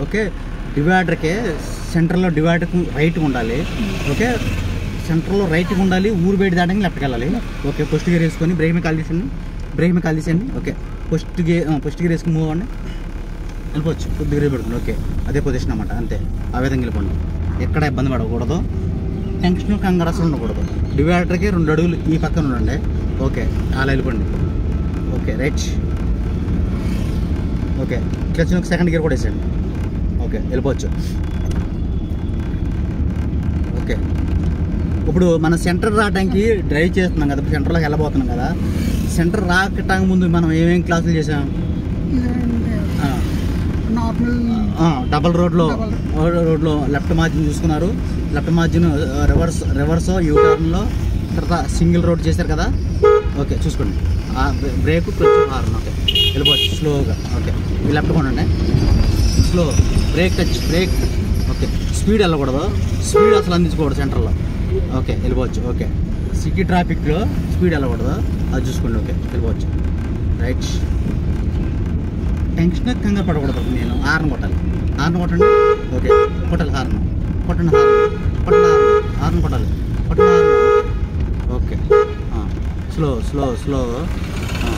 Okay. డివైడర్కే సెంటర్లో డివైడర్కి రైట్గా ఉండాలి. Okay, సెంటర్లో రైట్గా ఉండాలి. ఊరు బయట దాటంగా లెఫ్ట్కి వెళ్ళాలి. ఓకే, ఫస్ట్ గేర్ వేసుకొని బ్రేక్ మీద కాల్ తీసేయండి. ఓకే, ఫస్ట్ గేర్ వేసుకుని మూవ్ అవ్వండి, వెళ్ళిపోవచ్చు. కొద్దిగా గేర్ పెడుతుంది. ఓకే, అదే పొజిషన్ అన్నమాట. అంతే, ఆ విధంగా వెళ్ళిపోండి. ఎక్కడ ఇబ్బంది పడకూడదు, టెన్షన్ కంగారు అసలు ఉండకూడదు. డివైడర్కి 2 అడుగులు ఈ పక్కన ఉండండి. ఓకే, అలా వెళ్ళిపోండి. Okay, right. ఓకే, క్లచ్ ఒక సెకండ్ గేర్ కూడా వేసేయండి. ఓకే, వెళ్ళిపోవచ్చు. ఓకే, ఇప్పుడు మన సెంటర్ రావడానికి డ్రైవ్ చేస్తున్నాం కదా, సెంటర్లోకి వెళ్ళబోతున్నాం కదా. సెంటర్ రాకటానికి ముందు మనం ఏమేమి క్లాసులు చేసాం? డబల్ రోడ్లో లెఫ్ట్ మార్జిన్ చూసుకున్నారు. లెఫ్ట్ మార్జిన్ రివర్స్ యూటర్న్లో తర్వాత సింగిల్ రోడ్ చేశారు కదా. ఓకే, చూసుకోండి. Break clutch horn. ఓకే, వెళ్ళిపోవచ్చు స్లోగా. ఓకే, లెఫ్ట్ కొనండి, slow break touch break. Okay, speed వెళ్ళకూడదు, స్పీడ్ అసలు అందించకూడదు సెంటర్లో. ఓకే, వెళ్ళిపోవచ్చు. ఓకే, సిటీ ట్రాఫిక్లో స్పీడ్ వెళ్ళకూడదు, అది చూసుకోండి. ఓకే, వెళ్ళిపోవచ్చు. రైట్. టెన్షన్ కంగారు పడకూడదు. నేను హార్న్ కొట్టాలి. హార్న్ కొట్టండి. ఓకే, కొట్టాలి. హార్న్ కొట్టండి. హార్న్ కొట్టాలి. ఓకే, స్లో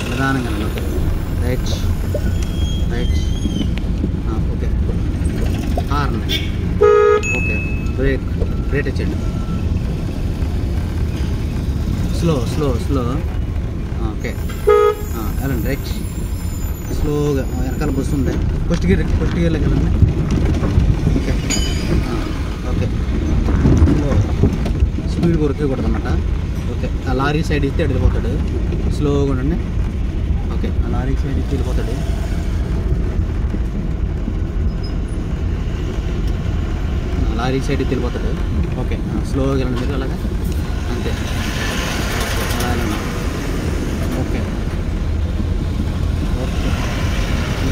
నిదానంగా. Okay, right. Okay, horn. Okay, break వచ్చేయండి. స్లో. ఓకే, వెళ్ళండి. రైట్, స్లోగా. వెనకాల బస్సు ఉంది. ఫస్ట్ గేర్లోకి వెళ్ళండి. Okay, slow. స్పీడ్ కొరకూడదు అన్నమాట. ఓకే, ఆ లారీ సైడ్ ఇస్తే వెళ్ళిపోతాడు. స్లోగా ఉండండి. ఓకే, ఆ లారీ సైడ్ ఇస్తే వెళ్ళిపోతాడు. ఓకే, స్లోగా వెళ్ళండి మీరు అలాగా. అంతే, ఓకే.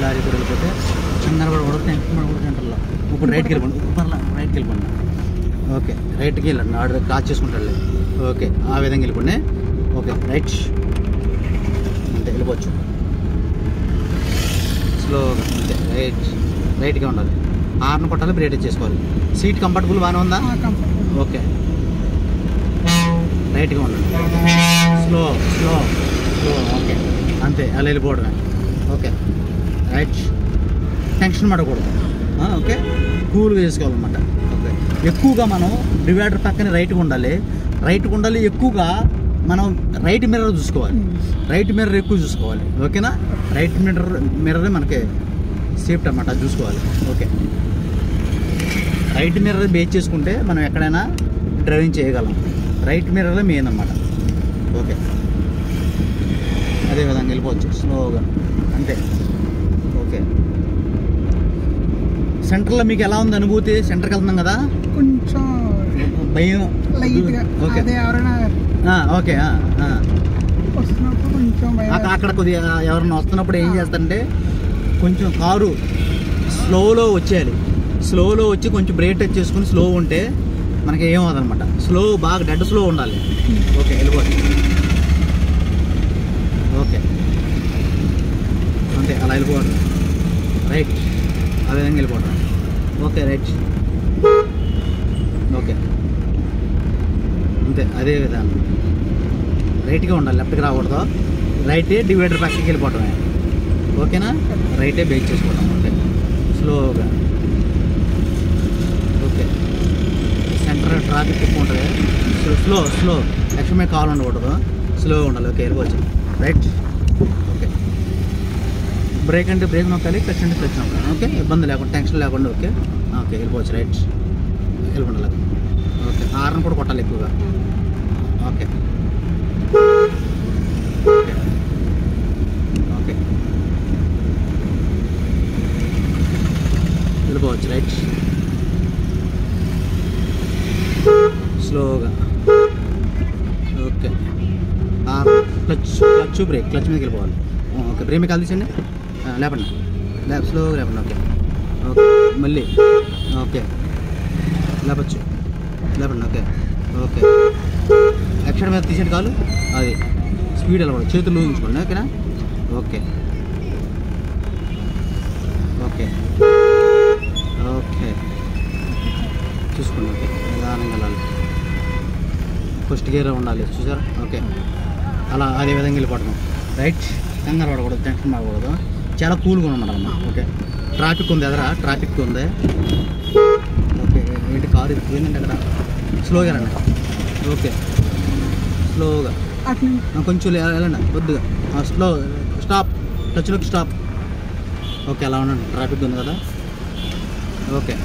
లారీ కూడా వెళ్ళిపోతే కంగారు పడకూడదు, టెన్షన్ పడకూడదు సెంటర్లో. ఇప్పుడు రైట్కి వెళ్ళిపోండి. ఓకే, రైట్కి వెళ్ళండి. ఆర్డర్ క్రాస్ చేసుకుంటాడు. ఓకే, ఆ విధంగా వెళ్ళిపోండి. Okay, right. అంతే, వెళ్ళిపోవచ్చు స్లోగా. అంతే, రైట్గా ఉండాలి. హార్న్ కొట్టాలి, బ్రేక్ చేసుకోవాలి. సీట్ కంఫర్టబుల్ బాగానే ఉందా? ఓకే, రైట్గా ఉండండి. స్లో. ఓకే, అంతే, అలా వెళ్ళిపోవడమే. Okay, right. టెన్షన్ పడకూడదు. ఓకే, కూల్గా చేసుకోవాలన్నమాట. ఓకే, ఎక్కువగా మనం డివైడర్ పక్కన రైట్గా ఉండాలి. ఎక్కువగా మనం రైట్ మిర్రర్ చూసుకోవాలి. ఎక్కువ చూసుకోవాలి. ఓకేనా? రైట్ మిర్రర్ మనకి సేఫ్టీ అన్నమాట, అది చూసుకోవాలి. ఓకే, రైట్ మిర్రర్ బేస్ చేసుకుంటే మనం ఎక్కడైనా డ్రైవింగ్ చేయగలం. రైట్ మిర్రర్ మెయిన్ అన్నమాట. ఓకే, అదేవిధంగా వెళ్ళిపోవచ్చు స్లోగా. అంతే. ఓకే, సెంటర్లో మీకు ఎలా ఉంది అనుభూతి? సెంటర్కి వెళ్తున్నాం కదా, కొంచెం భయం. Okay, okay. అక్కడ కొద్దిగా ఎవరన్నా వస్తున్నప్పుడు ఏం చేస్తారంటే కొంచెం కారు స్లోలో వచ్చి కొంచెం బ్రేక్ టచ్ చేసుకుని స్లో ఉంటే మనకి ఏమవుతుందన్నమాట. బాగా డెడ్ స్లో ఉండాలి. ఓకే, వెళ్ళిపోతుంది. ఓకే, అంతే, అలా వెళ్ళిపోవడం. రైట్, ఆ విధంగా వెళ్ళిపోవడం. Okay, right. ఓకే, అంతే, అదే విధానం. రైట్గా ఉండాలి, లెఫ్ట్కి రాకూడదు. రైటే డివైడర్ పక్కకి వెళ్ళిపోవడమే. ఓకేనా? రైటే బేక్ చేసుకోవడం. ఓకే, స్లోగా. ఓకే, సెంటర్ ట్రాఫిక్ ఎక్కువ ఉంటుంది. స్లో యాక్చువల్ మీద కాల్ ఉండకూడదు, స్లోగా ఉండాలి. ఓకే, వెళ్ళిపోవచ్చు. రైట్. ఓకే, బ్రేక్ అంటే బ్రేక్ నొక్కాలి, క్లచ్ అంటే క్లచ్ నొక్కాలి. ఓకే, ఇబ్బంది లేకుండా, టెన్షన్ లేకుండా. ఓకే, వెళ్ళిపోవచ్చు. రైట్, వెళ్ళిపోండి. ఓకే, హార్న్ కూడా కొట్టాలి ఎక్కువగా. ఓకే, వెళ్ళిపోవచ్చు. రైట్, స్లోగా. ఓకే, క్లచ్ బ్రేక్, క్లచ్ మీదకి వెళ్ళిపోవాలి. ఓకే, బ్రేక్ మీద కలిసిండి, లేపండి, స్లోగా లేపండి. ఓకే, మళ్ళీ. ఓకే, లేపచ్చు, లేపండి. ఓకే, యాక్షన్ మీద తీసేది కాదు, అది స్పీడ్ వెళ్ళకూడదు, చేతులు ఉంచుకోండి. ఓకేనా? ఓకే, గేర్ ఉండాలి చూసారా. ఓకే, అలా అదే విధంగా వెళ్ళిపోవడం. రైట్, కంగారు పడకూడదు, టెన్షన్ పడకూడదు, చాలా కూల్గా ఉండమాట అమ్మా. ఓకే, ట్రాఫిక్ ఉంది ఎదరా, ట్రాఫిక్ ఉంది. ఓకే, ఏంటి కారు ఇరిపోయిందండి అక్కడ, స్లోగా రండి. ఓకే, స్లోగా కొంచెం వెళ్ళండి, కొద్దిగా స్లో, స్టాప్, టచ్లోకి స్టాప్. ఓకే, అలా ఉండండి, ట్రాఫిక్ ఉంది కదా. ఓకే.